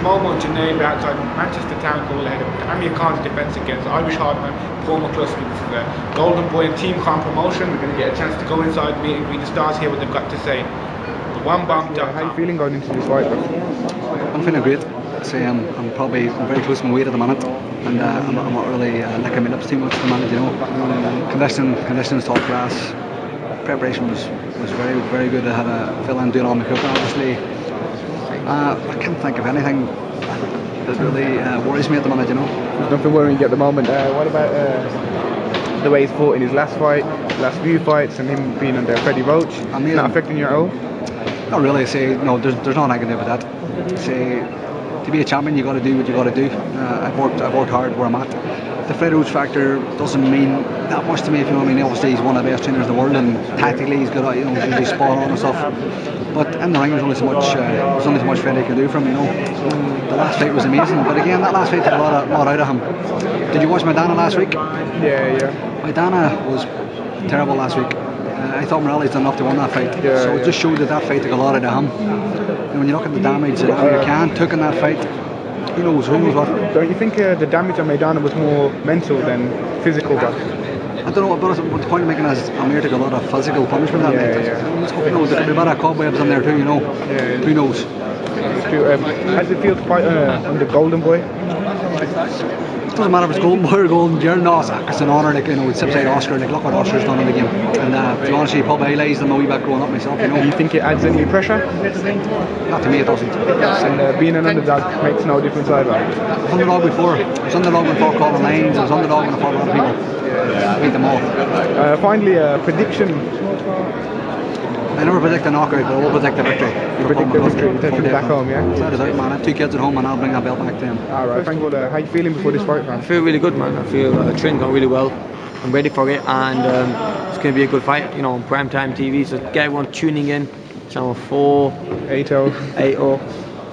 Momo Janae outside Manchester Town goal ahead of Amir Khan's defence against Irish hardman Paul McCloskey. This is a Golden Boy and Team Khan promotion. We're going to get a chance to go inside, meet and greet the stars, hear what they've got to say. How are you feeling going into this fight, bro? I'm feeling great. I'm very close to my weight at the minute, and I'm not really licking my lips too much at the minute, you know. Conditioning is top class. Preparation was very, very good. I had a fill in doing all my cooking, obviously. I can't think of anything that really worries me at the minute, you know. There's nothing worrying you at the moment. What about the way he's fought in his last fight, last few fights, and him being under Freddie Roach? Amir, not affecting you at all? Not really. No, there's nothing I can do with that. To be a champion, you got to do what you got to do. I've worked hard where I'm at. The Freddie Roach factor doesn't mean that much to me, if you know what I mean. Obviously, he's one of the best trainers in the world, and tactically he's good. You know, he's really spot on and stuff. But in the ring, there's only so much Freddie can do for him, you know. The last fight was amazing, but again, that last fight took a lot out of him. Did you watch Maidana last week? Yeah. Maidana was terrible last week. I thought Morelli's done enough to win that fight, so it just showed that fight took a lot out of him. And when you look at the damage that Amir Khan took in that fight, who knows what. Don't you think the damage on Maidana was more mental than physical, bro? I don't know, but the point I'm making is Amir took a lot of physical punishment that night. You know, there could be a bit of cobwebs in there too, you know. Who knows? It's true. How does it feel to fight on the Golden Boy? It doesn't matter if it's Golden Boy or Golden Deer. No, it's an honour. Like, you know, it's beside Oscar. Like, look what Oscar's done in the game. And to be honest, he probably realised them a wee bit growing up myself. You know. Do you think it adds any pressure? Not to me, it doesn't. And being an underdog makes no difference either. I was underdog before. I was underdog when I fought Colin Lines. I was underdog when I fought a lot of people. Beat them all. Finally, a prediction. I never predict a knockout, but I will predict a victory. You predict the victory, you take it back home, yeah? That is out, man. I have 2 kids at home and I'll bring that belt back to them. Alright, thank you. How are you feeling before this fight, man? I feel really good, man. I feel training going really well. I'm ready for it, and it's going to be a good fight, you know, on primetime TV. So get everyone tuning in, channel 4, 80.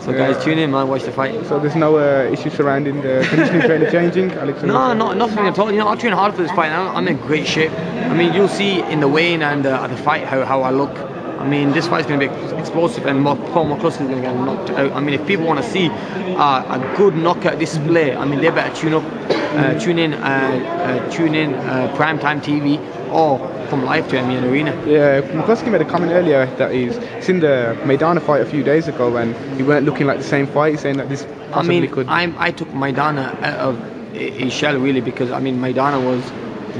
So guys, tune in, man, watch the fight. So there's no issues surrounding the conditioning trainer changing? No, nothing at all. You know, I train hard for this fight. I'm in great shape. I mean, you'll see in the weigh-in and at the fight how I look. I mean, this fight's going to be explosive, and Paul McCloskey is going to get knocked out. I mean, if people want to see a good knockout display, I mean, they better tune in primetime TV or come live to Amir Arena. Yeah, McCloskey made a comment earlier that he's seen the Maidana fight a few days ago, and he weren't looking like the same fight. He's saying that this possibly could. I took Maidana out of his shell really, because I mean Maidana was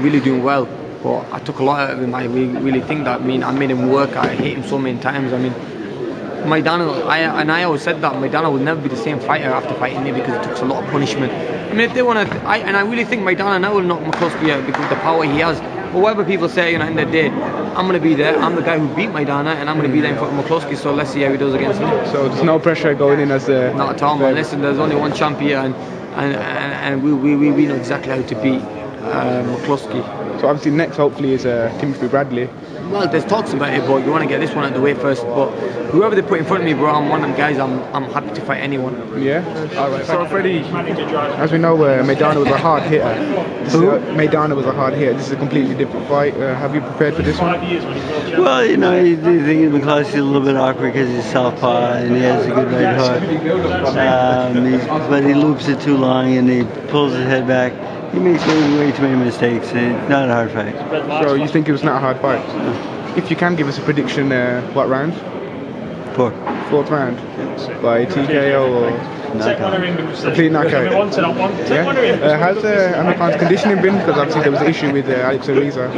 really doing well. But I took a lot out of him. I really think that. I mean, I made him work. I hit him so many times. I mean, Maidana, I always said that Maidana will never be the same fighter after fighting me, because it took a lot of punishment. I mean, if they want to, I really think Maidana now will knock McCloskey out because of the power he has. But whatever people say, you know, in the day, I'm going to be there. I'm the guy who beat Maidana, and I'm going to be there in front of McCloskey. So let's see how he does against him. So there's no pressure going in as a. Not at all, man. Listen, there's only one champ here, and we know exactly how to beat McCloskey. So obviously next hopefully is Timothy Bradley. Well, there's talks about it, but you want to get this one out of the way first. But whoever they put in front of me, bro, I'm one of them guys. I'm happy to fight anyone. Yeah. All right. So Freddie, as we know, Maidana was a hard hitter. Maidana was a hard hitter. This is a completely different fight. Have you prepared for this one? Well, you know, you think McCloskey's a little bit awkward because he's southpaw and he has a good right hook. But he loops it too long and he pulls his head back. He makes way too many mistakes, and it's not a hard fight. So you think it was not a hard fight? No. If you can give us a prediction, what round? 4th round? By TKO or knockout? Complete knockout. Yeah. How's Amir Khan's conditioning been? Because obviously there was an issue with Alex Ariza.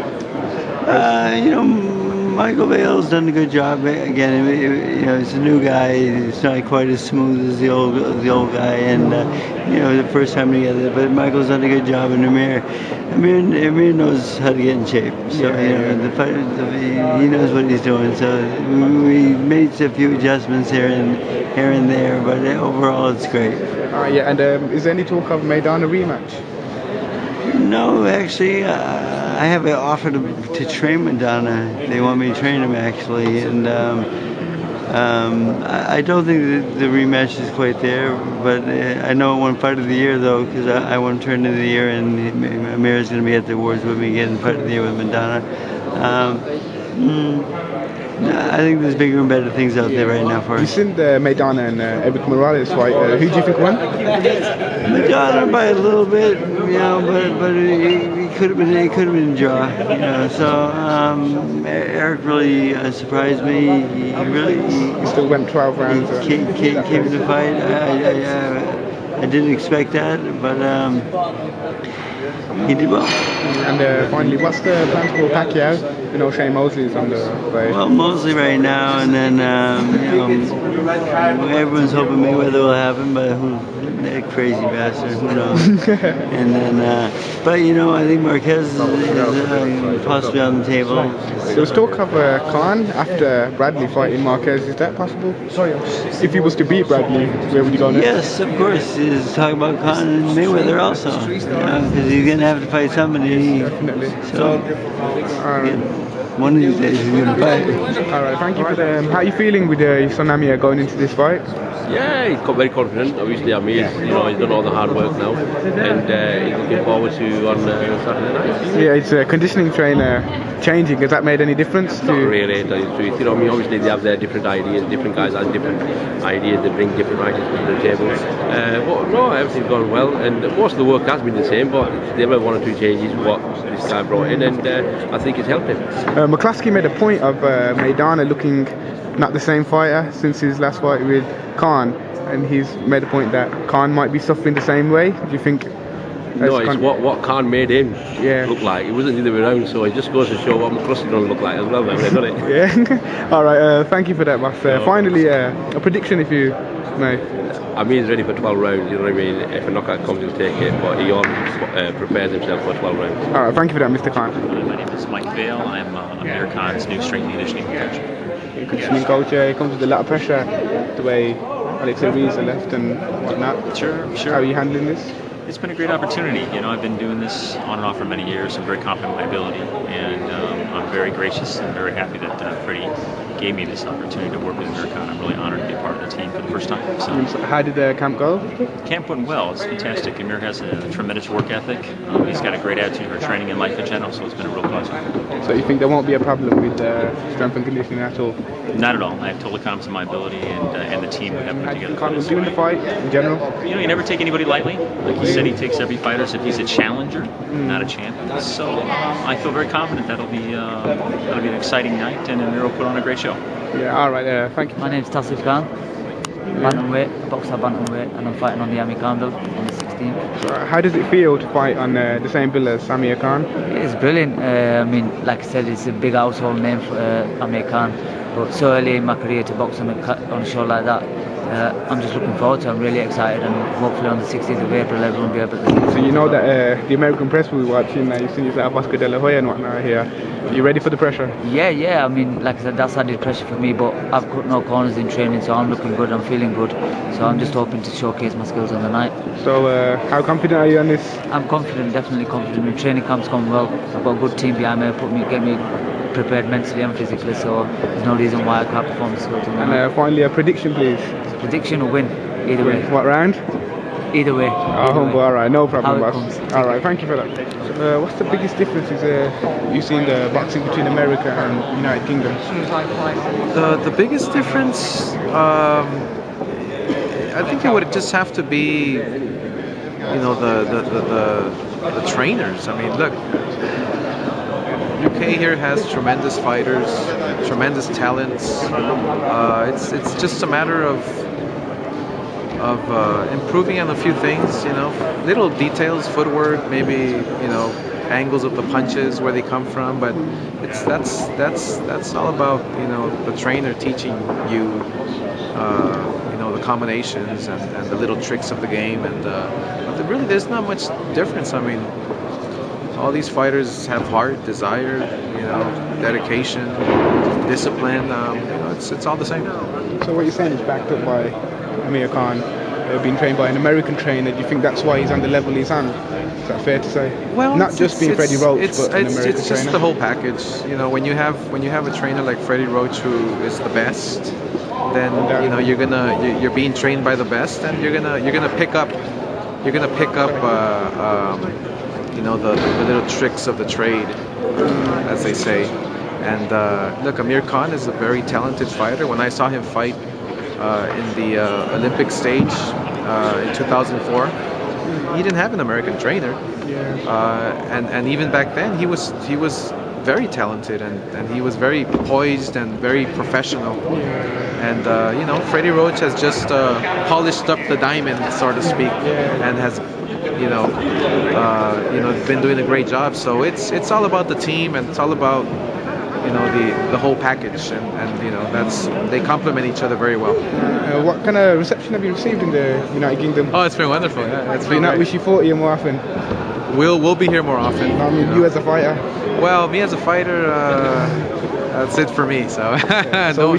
You know, Michael Vale's done a good job. Again, you know, he's a new guy. It's not quite as smooth as the old guy, and you know, the first time together. But Michael's done a good job, and Amir knows how to get in shape. So you know, he knows what he's doing. So we made a few adjustments here and there, but overall it's great. Yeah, and is there any talk of Maidana rematch? No, actually, I have an offer to train Maidana. They want me to train him, actually, and I don't think the rematch is quite there, but I know I won Fight of the Year, though, because I won Turn of the Year, and Amir is going to be at the awards with me getting Fight of the Year with Maidana. I think there's bigger and better things out there right now for You us. seen the Maidana and Eric Morales fight. Who do you think won? Madonna by a little bit, but it could have been a draw, So Eric really surprised me. He still went 12 rounds. Came to the fight. I didn't expect that, but he did well. And finally, what's the plan for Pacquiao? Shane Mosley's on the way. Well, mostly right now, and then everyone's hoping Mayweather will happen, but that crazy bastard, who knows? And then, but I think Marquez is possibly on the table. There was talk of Khan after Bradley fighting Marquez. Is that possible? If he was to beat Bradley, where would you go next? Yes, of course. He's talking about Khan and Mayweather also, because he's going to have to fight somebody. Definitely. So, one of these days he's going to fight. All right, thank you for that. How are you feeling with your son Amir going into this fight? Yeah, he's got very confident. Obviously, Amir, he's done all the hard work now, and he's looking forward to on Saturday night. Yeah, it's a conditioning trainer changing. Has that made any difference? Not really, to tell you the truth. Obviously they have their different ideas. Different guys have different ideas. They bring different ideas to the table. But no, everything's gone well, and most of the work has been the same. But there were one or two changes what this guy brought in, and I think it's helped him. McCloskey made a point of Maidana looking not the same fighter since his last fight with Khan, and he's made a point that Khan might be suffering the same way. Do you think? No, it's what Khan made him look like. It wasn't the other way around, so it just goes to show what McCloskey don't look like as well. Now, doesn't it? Yeah. All right. Thank you for that, boss. Finally, a prediction, if you may. Amir's ready for 12 rounds. You know what I mean? If a knockout comes, he'll take it. But he always prepares himself for 12 rounds. All right. Thank you for that, Mr. Khan. My name is Mike Vale. I'm Amir Khan's new strength and conditioning coach. Conditioning coach. It comes with a lot of pressure, the way Alex Ariza left and whatnot. Sure. How are you handling this? It's been a great opportunity. I've been doing this on and off for many years. I'm very confident in my ability, and I'm very gracious and very happy that Freddie gave me this opportunity to work with Amir Khan. I'm really honored to be a part of the team for the first time. So, how did the camp go? Camp went well. It's fantastic. Amir has a tremendous work ethic. He's got a great attitude for training and life in general, so it's been a real pleasure. So you think there won't be a problem with strength and conditioning at all? Not at all. I have total confidence in my ability and the team we have put together. Khan was doing the fight in general? You never take anybody lightly. Like you said, he takes every fighter as if he's a challenger, not a champion. So I feel very confident that'll be an exciting night, and Amir will put on a great show. Yeah, all right, thank you. My name's Tassif Khan, bantamweight, boxer bantamweight, and I'm fighting on the Amir Khan bill on the 16th. So how does it feel to fight on the same bill as Amir Khan? It's brilliant. Like I said, it's a big household name for Amir Khan, but so early in my career to box on a show like that, I'm just looking forward to it. I'm really excited, and hopefully on the 16th of April everyone will be able to see. So you know that the American press will be watching, you've seen yourself Oscar De La Hoya and whatnot here. Are you ready for the pressure? Yeah. Like I said, that's added pressure for me, but I've cut no corners in training, so I'm looking good, I'm feeling good. So I'm just hoping to showcase my skills on the night. So how confident are you on this? I'm confident, definitely confident. The training camp's gone well. I've got a good team behind me, get me prepared mentally and physically, so there's no reason why I can't perform the skills on the night. And finally, a prediction, please. Prediction will win, either way. What round? Either way. All right, no problem, boss. Comes. All right, thank you for that. So, what's the biggest difference you see in the boxing between America and United Kingdom? The biggest difference, I think it would just have to be, the trainers. I mean, look, UK here has tremendous fighters, tremendous talents. It's just a matter of improving on a few things, little details, footwork, maybe, angles of the punches, where they come from, but that's all about, the trainer teaching you, the combinations and the little tricks of the game, and but really there's not much difference. I mean, all these fighters have heart, desire, dedication, discipline. It's all the same. So what you're saying is backed up by Amir Khan, being trained by an American trainer. Do you think that's why he's on the level he's on? Is that fair to say? Well, not just being Freddie Roach, but an American it's just trainer. the whole package. When you have a trainer like Freddie Roach who is the best, then you're being trained by the best, and you're gonna pick up the little tricks of the trade, as they say. And look, Amir Khan is a very talented fighter. When I saw him fight in the Olympic stage in 2004, he didn't have an American trainer. And even back then, he was very talented, and he was very poised and very professional. And you know, Freddie Roach has just polished up the diamond, so to speak, and has been doing a great job. So it's all about the team, and it's all about the whole package, and they complement each other very well. What kind of reception have you received in the United Kingdom? Oh, it's been wonderful. Yeah, it's been. Wish you fought here more often. We'll be here more often. I mean, you as a fighter. Well, me as a fighter, that's it for me. So, So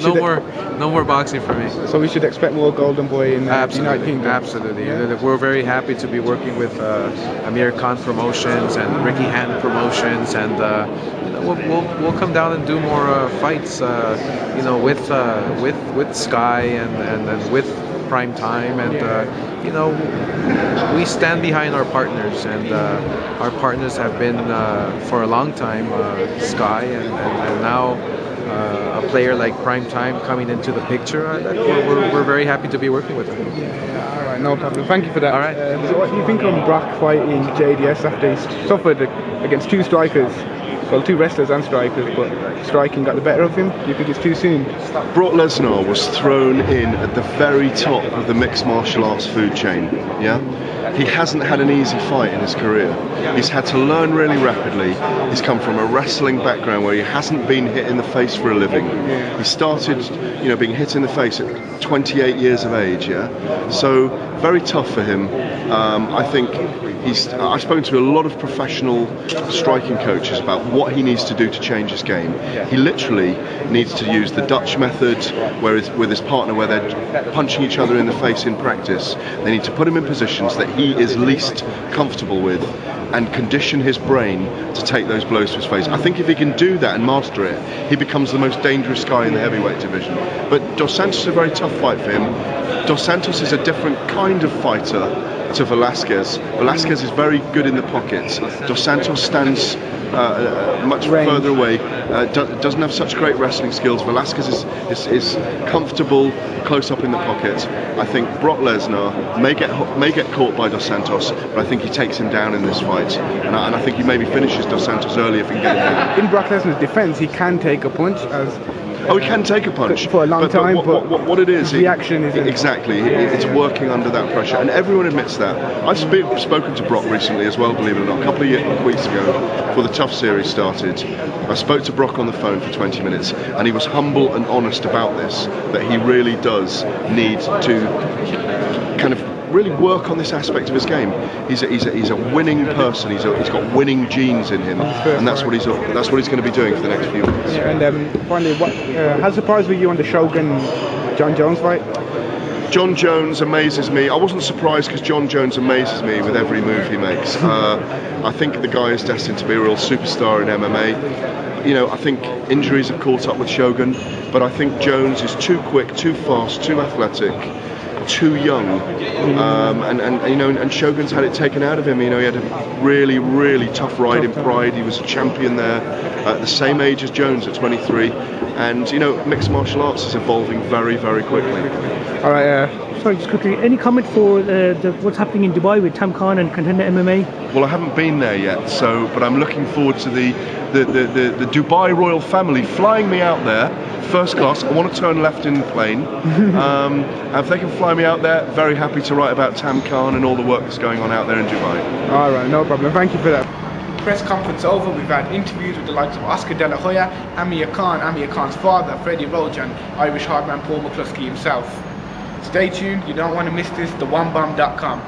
no more boxing for me. So we should expect more Golden Boy in the United Kingdom. Absolutely. We're very happy to be working with Amir Khan Promotions and Ricky Hand Promotions, and we'll come down and do more fights. With Sky and with Prime Time, and we stand behind our partners, and our partners have been for a long time Sky, and now a player like Prime Time coming into the picture. We're very happy to be working with them. All right, no problem. Thank you for that. All right. So what do you think on Brock fighting JDS after he suffered against two strikers? Well, two wrestlers and strikers, but striking got the better of him. Do you think it's too soon? Brock Lesnar was thrown in at the very top of the mixed martial arts food chain. Yeah, he hasn't had an easy fight in his career. He's had to learn really rapidly. He's come from a wrestling background where he hasn't been hit in the face for a living. He started, being hit in the face at 28 years of age. Yeah, so very tough for him. I think I've spoken to a lot of professional striking coaches about what he needs to do to change his game. He literally needs to use the Dutch method, with his partner, where they're punching each other in the face in practice. They need to put him in positions that he is least comfortable with, and condition his brain to take those blows to his face. I think if he can do that and master it, he becomes the most dangerous guy in the heavyweight division. But Dos Santos is a very tough fight for him. Dos Santos is a different kind of fighter to Velasquez. Velasquez is very good in the pockets. Dos Santos stands much further away, doesn't have such great wrestling skills. Velasquez is comfortable close up in the pocket. I think Brock Lesnar may get caught by Dos Santos, but I think he takes him down in this fight, and I think he maybe finishes Dos Santos early if he can get him down. In Brock Lesnar's defence, he can take a punch he can take a punch for a long time, but what it is, his reaction is exactly. It's working under that pressure, and everyone admits that. I've spoken to Brock recently as well, believe it or not. A couple of weeks ago, before the Tough series started, I spoke to Brock on the phone for 20 minutes, and he was humble and honest about this. That he really does need to kind of really work on this aspect of his game. He's a winning person. He's got winning genes in him, and that's what he's going to be doing for the next few weeks. Yeah, and finally, how surprised were you on the Shogun John Jones fight? John Jones amazes me. I wasn't surprised, because John Jones amazes me with every move he makes. I think the guy is destined to be a real superstar in MMA. I think injuries have caught up with Shogun, but I think Jones is too quick, too fast, too athletic, too young, and Shogun's had it taken out of him. He had a really, really tough ride in Pride. He was a champion there at the same age as Jones at 23, and mixed martial arts is evolving very, very quickly. All right. Sorry, just quickly, any comment for what's happening in Dubai with Tam Khan and Contender MMA? Well, I haven't been there yet, but I'm looking forward to the Dubai royal family flying me out there, first class. I want to turn left in the plane. If they can fly me out there, very happy to write about Tam Khan and all the work that's going on out there in Dubai. All right, no problem. Thank you for that. Press conference over. We've had interviews with the likes of Oscar De La Hoya, Amir Khan's father, Freddie Roach, and Irish hardman Paul McCloskey himself. Stay tuned. You don't want to miss this. TheOneBomb.com.